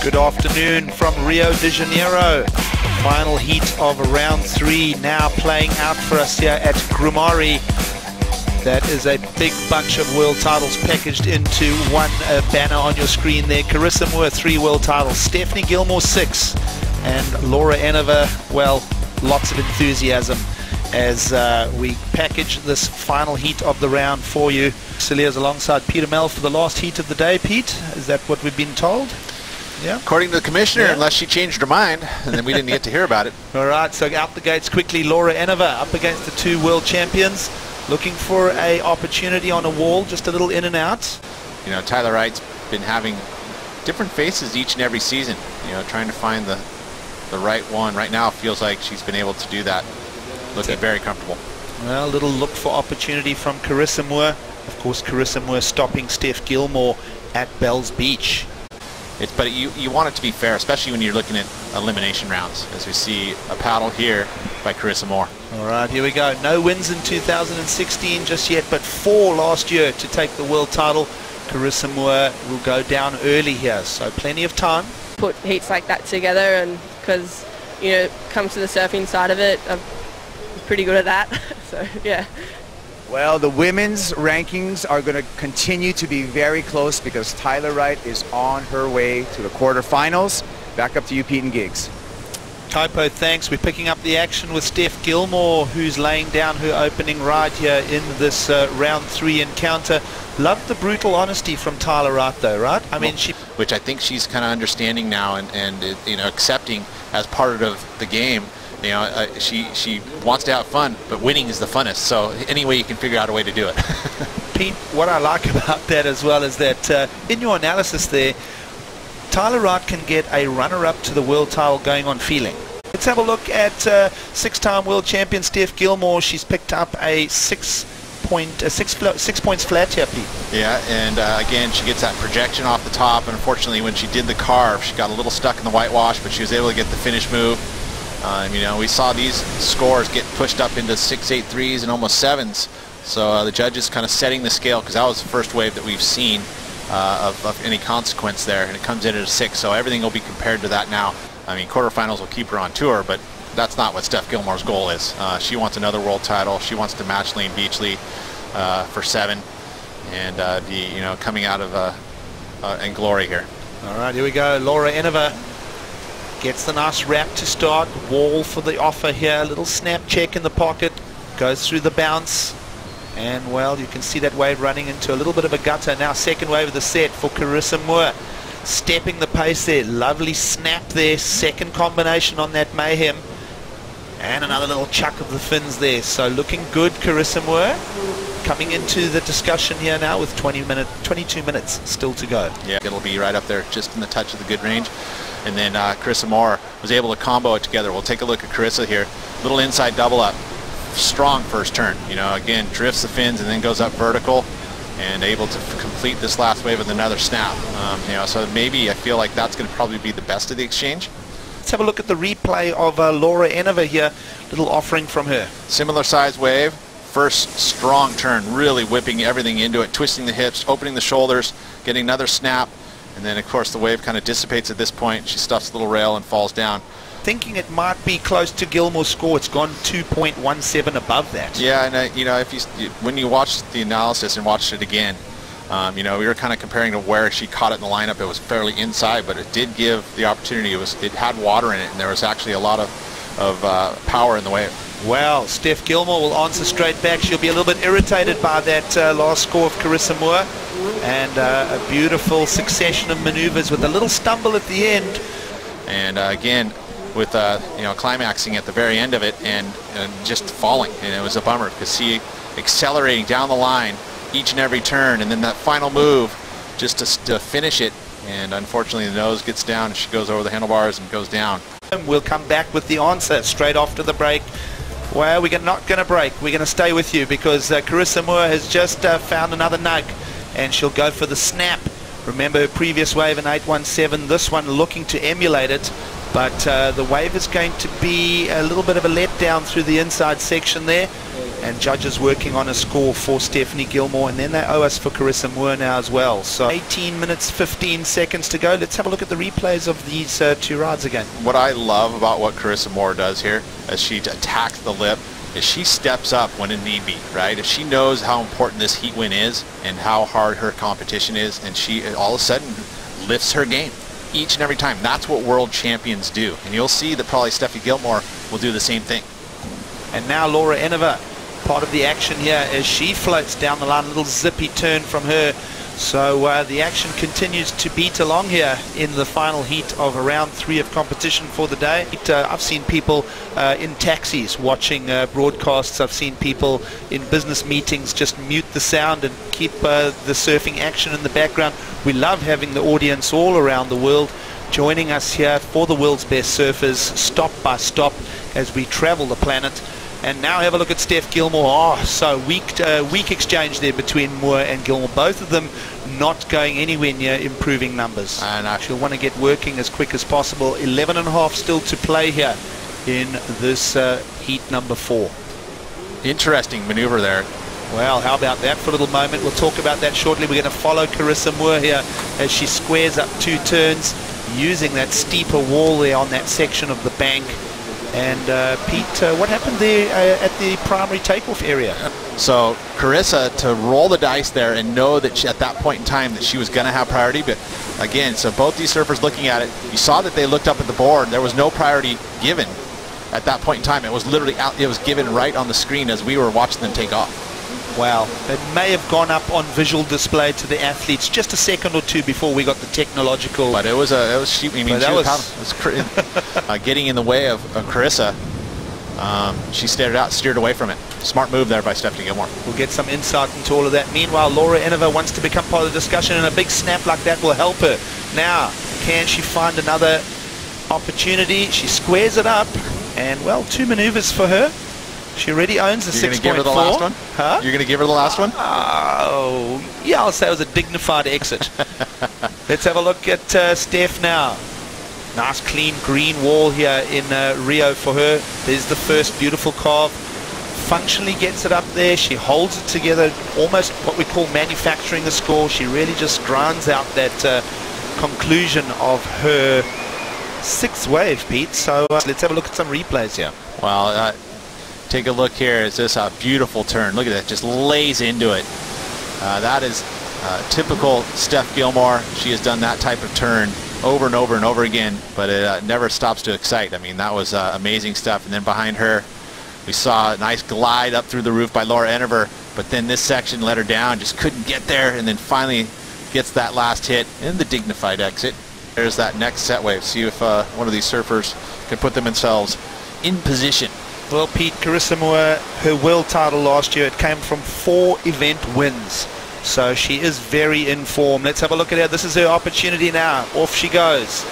Good afternoon from Rio de Janeiro. Final heat of round 3 now playing out for us here at Grumari. That is a big bunch of world titles packaged into one banner on your screen there. Carissa Moore, 3 world titles. Stephanie Gilmore, 6. And Laura Enever, well, lots of enthusiasm as we package this final heat of the round for you. Celia's alongside Peter Mel for the last heat of the day. Pete, is that what we've been told? Yeah. According to the commissioner, unless she changed her mind, and then we didn't get to hear about it. All right, so out the gates quickly, Laura Enever up against the 2 world champions, looking for a opportunity on a wall, just a little in and out. You know, Tyler Wright's been having different faces each and every season, you know, trying to find the right one. Right now it feels like she's been able to do that, looking very comfortable. Well, a little look for opportunity from Carissa Moore. Of course, Carissa Moore stopping Steph Gilmore at Bells Beach. But you want it to be fair, especially when you're looking at elimination rounds, as we see a paddle here by Carissa Moore. All right, here we go. No wins in 2016 just yet, but 4 last year to take the world title. Carissa Moore will go down early here, so plenty of time. Put heats like that together, and because, you know, comes to the surfing side of it, I'm pretty good at that. So, yeah. Well, the women's rankings are going to continue to be very close because Tyler Wright is on her way to the quarterfinals. Back up to you, Pete and Giggs. Typo, thanks. We're picking up the action with Steph Gilmore, who's laying down her opening ride here in this round 3 encounter. Loved the brutal honesty from Tyler Wright, though, right? I mean, which I think she's kind of understanding now and you know, accepting as part of the game. You know, she wants to have fun, but winning is the funnest. So any way you can figure out a way to do it. Pete, what I like about that as well is that in your analysis there, Tyler Wright can get a runner-up to the world title going on feeling. Let's have a look at 6-time world champion Steph Gilmore. She's picked up a 6 points flat here, Pete. Yeah, and again, she gets that projection off the top, and unfortunately when she did the carve, she got a little stuck in the whitewash, but she was able to get the finish move. You know, we saw these scores get pushed up into 6, 8, 3s and almost 7s. So the judges kind of setting the scale, because that was the first wave that we've seen of any consequence there, and it comes in at a 6. So everything will be compared to that now. I mean, quarterfinals will keep her on tour, but that's not what Steph Gilmore's goal is. She wants another world title. She wants to match Lane Beachley for 7 and be, you know, coming out of in glory here. All right, here we go. Laura Enever gets the nice wrap to start. Wall for the offer here. Little snap check in the pocket. Goes through the bounce. And, well, you can see that wave running into a little bit of a gutter. Now second wave of the set for Carissa Moore. Stepping the pace there. Lovely snap there. Second combination on that Mayhem. And another little chuck of the fins there. So looking good, Carissa Moore. Coming into the discussion here now with 22 minutes still to go. Yeah, it'll be right up there, just in the touch of the good range. And then Carissa Moore was able to combo it together. We'll take a look at Carissa here. Little inside double up. Strong first turn. You know, again, drifts the fins and then goes up vertical and able to complete this last wave with another snap. You know, so maybe I feel like that's going to probably be the best of the exchange. Let's have a look at the replay of Laura Enever here. Little offering from her. Similar size wave. First strong turn, really whipping everything into it, twisting the hips, opening the shoulders, getting another snap. And then, of course, the wave kind of dissipates at this point. She stuffs the little rail and falls down. Thinking it might be close to Gilmore's score. It's gone 2.17 above that. Yeah, and you know, if when you watch the analysis and watched it again, you know, we were kind of comparing to where she caught it in the lineup. It was fairly inside, but it did give the opportunity. It had water in it, and there was actually a lot of power in the wave. Well, Steph Gilmore will answer straight back. She'll be a little bit irritated by that last score of Carissa Moore. And a beautiful succession of maneuvers with a little stumble at the end. And again, with you know, climaxing at the very end of it and just falling. And it was a bummer because she accelerating down the line each and every turn, and then that final move just to finish it. And unfortunately, the nose gets down and she goes over the handlebars and goes down. We'll come back with the answer straight after the break. Well, we're not going to break. We're going to stay with you because Carissa Moore has just found another nug, and she'll go for the snap. Remember her previous wave in 817, this one looking to emulate it, but the wave is going to be a little bit of a letdown through the inside section there. and judges working on a score for Stephanie Gilmore, and then they owe us for Carissa Moore now as well. So 18 minutes 15 seconds to go. Let's have a look at the replays of these two rides again. What I love about what Carissa Moore does here as she attacks the lip is she steps up when it need be, right? If she knows how important this heat win is and how hard her competition is, and she all of a sudden lifts her game each and every time. That's what world champions do, and you'll see that probably Stephanie Gilmore will do the same thing. And now Laura Enever, part of the action here as she floats down the line, a little zippy turn from her. So the action continues to beat along here in the final heat of round 3 of competition for the day. I've seen people in taxis watching broadcasts. I've seen people in business meetings just mute the sound and keep the surfing action in the background. We love having the audience all around the world joining us here for the world's best surfers, stop by stop, as we travel the planet. And now have a look at Steph Gilmore. Oh, so weak exchange there between Moore and Gilmore. Both of them not going anywhere near improving numbers. And she'll want to get working as quick as possible. 11.5 still to play here in this heat number 4. Interesting maneuver there. Well, how about that for a little moment? We'll talk about that shortly. We're going to follow Carissa Moore here as she squares up 2 turns using that steeper wall there on that section of the bank. And Pete, what happened there at the primary takeoff area? So Carissa, to roll the dice there and know that she, at that point in time, that she was going to have priority. But again, so both these surfers looking at it, you saw that they looked up at the board. There was no priority given at that point in time. It was literally out. It was given right on the screen as we were watching them take off. Wow, it may have gone up on visual display to the athletes just a second or two before we got the technological. But it was she. I mean, getting in the way of Carissa. She steered away from it. Smart move there by Stephanie Gilmore. We'll get some insight into all of that. Meanwhile, Laura Enever wants to become part of the discussion, and a big snap like that will help her. Now, can she find another opportunity? She squares it up, and well, 2 maneuvers for her. She already owns the 6.4. You're going to give her the last one? Huh? You're going to give her the last one? Oh, yeah, I'll say it was a dignified exit. Let's have a look at Steph now. Nice clean green wall here in Rio for her. There's the first beautiful carve. Functionally gets it up there. She holds it together, almost what we call manufacturing the score. She really just grinds out that conclusion of her 6th wave, Pete. So let's have a look at some replays here. Well, take a look here. It's just a beautiful turn. Look at that. Just lays into it. That is typical Steph Gilmore. She has done that type of turn over and over and over again, but it never stops to excite. I mean, that was amazing stuff. And then behind her, we saw a nice glide up through the roof by Laura Enever, but then this section let her down, just couldn't get there, and then finally gets that last hit and the dignified exit. There's that next set wave. See if one of these surfers can put themselves in position. Well, Pete, Carissa Moore, her world title last year, it came from 4 event wins. So she is very in form. Let's have a look at her. This is her opportunity now. Off she goes.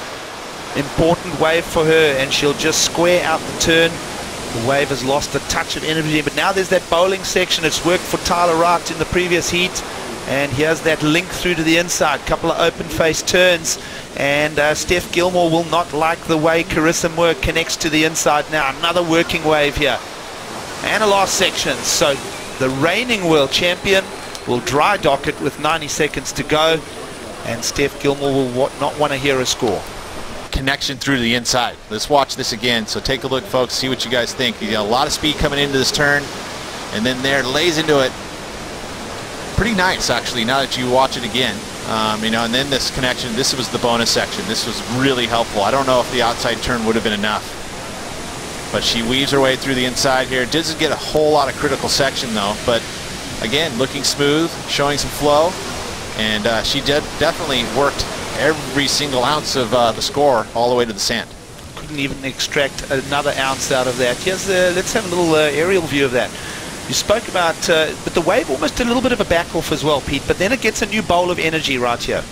Important wave for her, and she'll just square out the turn. The wave has lost a touch of energy, but now there's that bowling section. It's worked for Tyler Wright in the previous heat. And here's that link through to the inside. Couple of open face turns. And Steph Gilmore will not like the way Carissa Moore connects to the inside now. Another working wave here. And a last section. So the reigning world champion will dry dock it with 90 seconds to go. And Steph Gilmore will not want to hear a score. Connection through to the inside. Let's watch this again. So take a look, folks. See what you guys think. You got a lot of speed coming into this turn. And then there, lays into it. Pretty nice, actually, now that you watch it again. You know, and then this connection, this was the bonus section. This was really helpful. I don't know if the outside turn would have been enough. But she weaves her way through the inside here. Doesn't get a whole lot of critical section, though. But, again, looking smooth, showing some flow. And she definitely worked every single ounce of the score all the way to the sand. Couldn't even extract another ounce out of that. Here's let's have a little aerial view of that. You spoke about, but the wave almost did a little bit of a back off as well, Pete, but then it gets a new bowl of energy right here.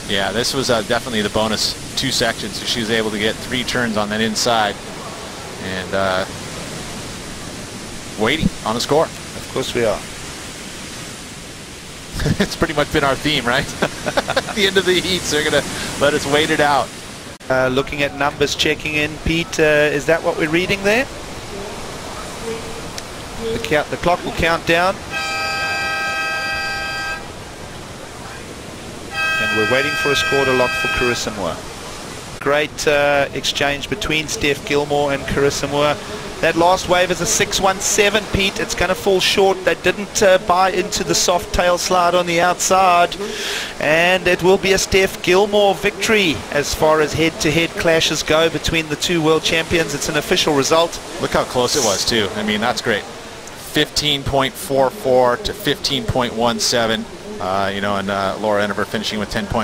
Yeah, this was definitely the bonus 2 sections, so she was able to get 3 turns on that inside and waiting on a score. Of course we are. It's pretty much been our theme, right? At the end of the heats, they're going to let us wait it out. Looking at numbers, checking in, Pete, is that what we're reading there? The clock will count down. And we're waiting for a score to lock for Carissa. Great exchange between Steph Gilmore and Carissa. That last wave is a 617, Pete. It's going to fall short. They didn't buy into the soft tail slide on the outside. And it will be a Steph Gilmore victory as far as head-to-head clashes go between the two world champions. It's an official result. Look how close it was, too. I mean, that's great. 15.44 to 15.17. You know, and Laura Enever finishing with 10 points.